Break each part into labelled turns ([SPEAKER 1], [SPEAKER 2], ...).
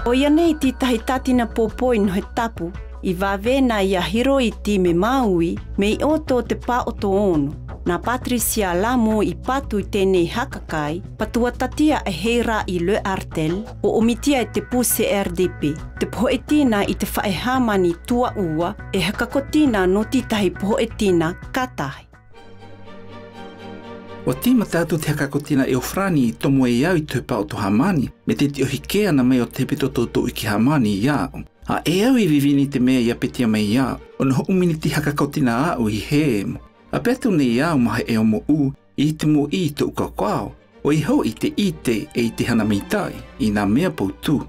[SPEAKER 1] O ia nei ti tahi tatina popoi no he tapu, I vavena ia Hiroiti me Maui me I oto te pā o to ono. Na Patricia Lamo I patu I tēnei hakakai, patua tatia e heira I Le Artel, o omitia e te puse RDP. Te pohetina I te whaehamani tua ua, e hakakotina no titahi pohetina katahi.
[SPEAKER 2] Wa tima tātou te hakakotina e ofrani I tomo e iau I tupa o to hamani, me te te ohikea na mai o te pitototo I ki hamani I iau. A e au I vivini te mea ia petia mai iau, o no umini ti hakakotina au I heemo. A petu ne iau maha e o mo u, I te mo I to ukakwao, o I ho I te ite e I te hana meitai, I nā mea poutu.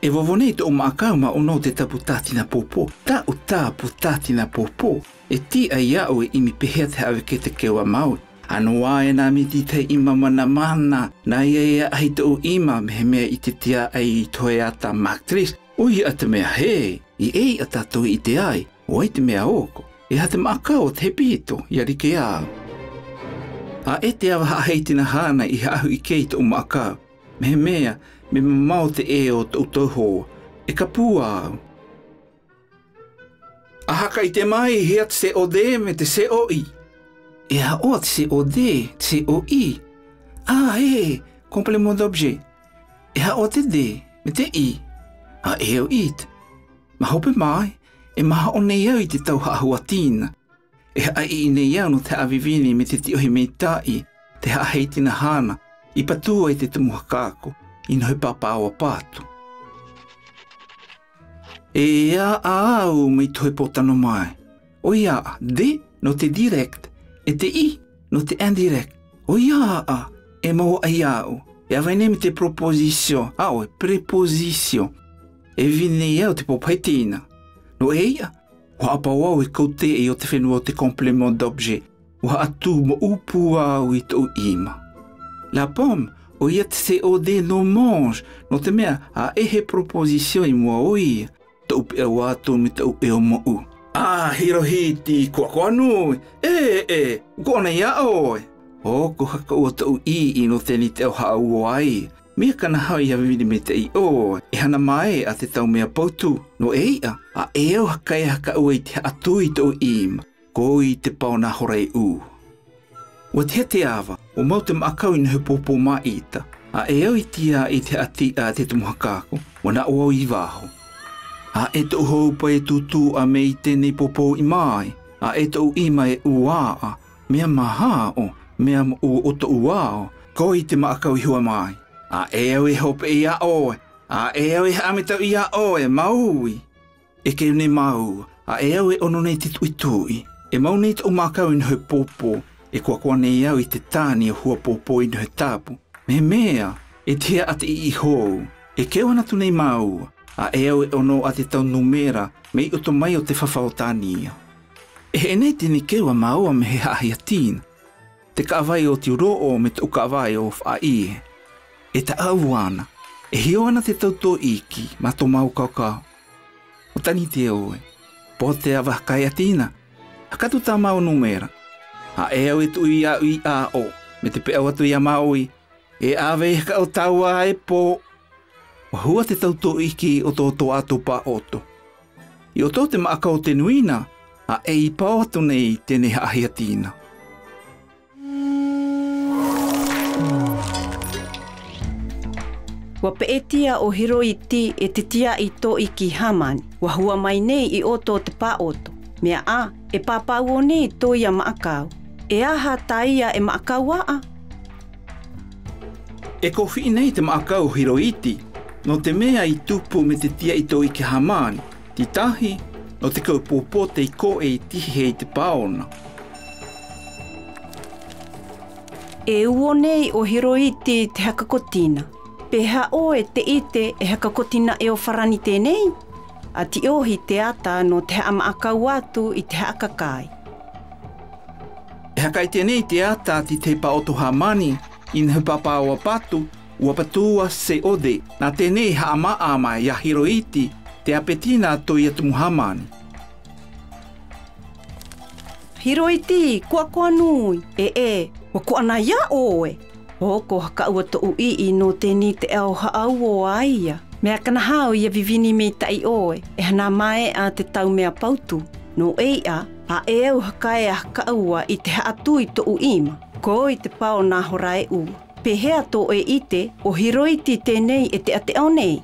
[SPEAKER 2] E wawone to o maakau ma ono te tapu tātina popo, tā o tāpu tātina popo, e ti a iau e imi pehea te hawe ke te kewa Maui. Ano wae nā miti te ima mana, na ia ia ahi te o ima me he mea I te tia ai I toe ata maktris, ui a te mea he, I ei a tātou I te ai, o ai te mea oko, e ha te maakau o te pito, I arike au. A e te awa haitina hana I ahu I kei te o maakau, me he mea, me mamau te e o te utoho, e ka pua au. A haka I te mai hea te se o de me te se o I. E a o te se o de, te se o I. Ah, e, complément d'objet. E a o te de, me te I. A e o it. Ma hope mai, e maha o nei au I te tau haahuatina. E a I nei au no te avivini me te tiohi mei tai, te haaheitina hana, I patua I te temuhakako, I no he papa o pātu. E a au me toi potano mai. O ia, de, no te direct, e te I, no te indirect. O ia a, e mau a iau. E a vaine me te proposition, au e preposition. E vine iau te popaitina. No e ia, o apa wau e koute e o te whenua o te complément d'objet. O atu mo upu au I tō ima. La pomme, o ia te se o de no mange, no te mea a ehe proposition I mua o ia. Tau pe au atu me tau e o mo u. Ah, Hirohiti, kua nui. Kona ia oe. O, ko haka ua tau I no tēni te au hau o ai. Mea kana hau I havini me te I oe. E hana mai a te tau mea pautu. No e ia, a e au haka e haka ua I te atu I tau ima. Ko I te pauna horei u. Wa te te awa, o mau te maakau I nahu popo maita. A e au I tia I te ati a te tumuhakako. Wana o I waho. A e tau hou pa e tutu a me I tēnei popo I mai. A e tau ima e uaa. Mea maha o, mea o to uao. Ko I te maakau I hua mai. A e au e hope I a oe. A e au e hametau I a oe, maui. E ke ne mau. A e au e ono nei te tuitui. E mau nei tau maakau I nahu popo. E kua nei au I te tāni o hua popo I nahu tapu. Me mea, e tea ate I hou. E keo anatu nei mau. A e au e ono a te tau numera me I oto mai o te whawhaotania. E nei tini keua maua me he hahiatina. Te kaawai o te uroo me te ukaawai o whaie. E ta auana. E hio ana te tauto iki ma to mau kaukau. O tani te oe. Po te awa kai atina. Hakatu ta mau numera. A e au e tu I a o. Me te pe au atu I a maui. E awe e ka o taua e po. O hua te tauto iki o tō ato pa oto. I o tō te maaka o te nuina, a e I pao atu nei tēnei hahiatina.
[SPEAKER 1] Wa peetia o Hiroiti e te tia I tō iki hamani. Wa hua mai nei I oto te pa oto. Mea a, e pāpau o nei tō ia maakau. E aha taia e maakau a?
[SPEAKER 2] E kofi nei te maakau Hiroiti. No te mea I tupu me te tia I tō iki hamani, ti tahi, no te kaupōpō te I ko e I tihi hei te paona.
[SPEAKER 1] E uo nei o Hiroiti te hakakotina. Peha o e te ite e hakakotina e o wharani tēnei. A ti ohi te ata no te amaakau atu I te hakakai.
[SPEAKER 2] E hakai tēnei te ata ti te pa oto hamani, I nahu papa o patu, ua patua se ode, nā tēnei haamaa ia Hiroiti, te apetina to I atu muhamani.
[SPEAKER 1] Hiroiti, kua nui. Wa kua na ia oe. O ko haka ua to ui no tēni te ao haau o aia. Mea kana hao ia vivini me tai oe, e hana mai a te tau mea pautu. No eia, a e au hakae a hakaua i te haatui to uima, ko i te pao nā horae ua. Pehea to e ite, o hiroiti tēnei e te ate au nei.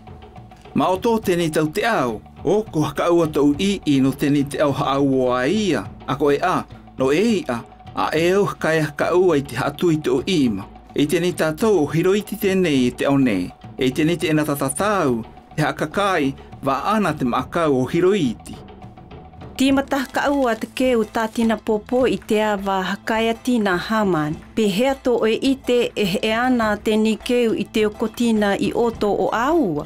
[SPEAKER 2] Ma o tō tēnei tau te au, o ko hakaua tau i no tēnei te au haaua a ia, ako e a, no eia, a e au hakae a hakaua i te haatui to uima. E tēnei tātou o hiroiti tēnei e te au nei. E tēnei te ena tatatāu, te hakakai, wa ana te maakau o hiroiti.
[SPEAKER 1] Tīmata hakaua te keu tātina popo i te awa hakaia tīna Haman. Pehea to e ite e ana tēnei keu i te okotina i oto o aua.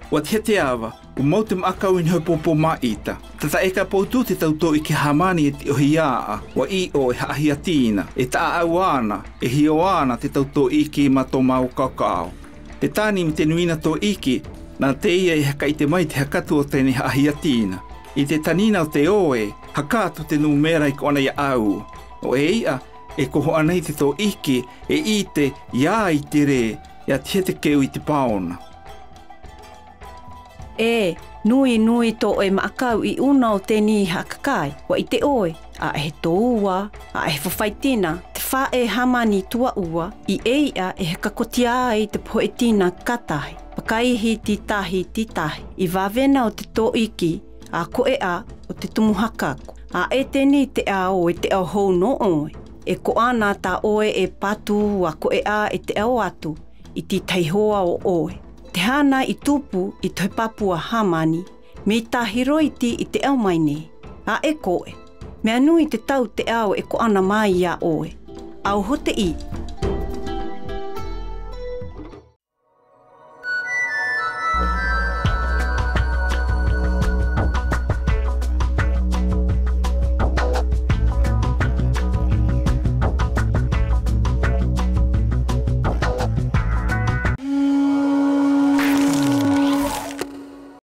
[SPEAKER 2] Wa te te awa, o mau te maakau in hau popo maita. Tata e ka poutu te tauto i ke Hamani e te ohiaa, wa i o e haahia tīna, e taa au ana, e hio ana te tauto iki ma tō mau kakao. E tāni mi te nuina tō iki, nā te ia e haka i te mai te hakatu o tēnei haahia tīna. I te tanina o te oe, hakatu te numera i kona ia au. O e ia, e koho anei te tō iki, e i te ia i te re, ia tia te keu i te paona.
[SPEAKER 1] E, nui to e maakau i una o tēni hakakai, wa i te oe, a e tō ua, a e whawhaitina, te wha e Hamani tua ua, i eia e hekakotia ai te poetina katahi, pakaihi titahi, i wawena o te tō iki, a koe a o te tumuhakaku. A e tēni te ao e te ao hou no oe. E ko ana tā oe e patu a koe a e te ao atu i ti taihoa o oe. Te hana i tupu i toi papua Hamani, me tā hiroiti i te ao maine. A e koe, mea nui te tau te ao e ko ana mai a oe. Au hote i.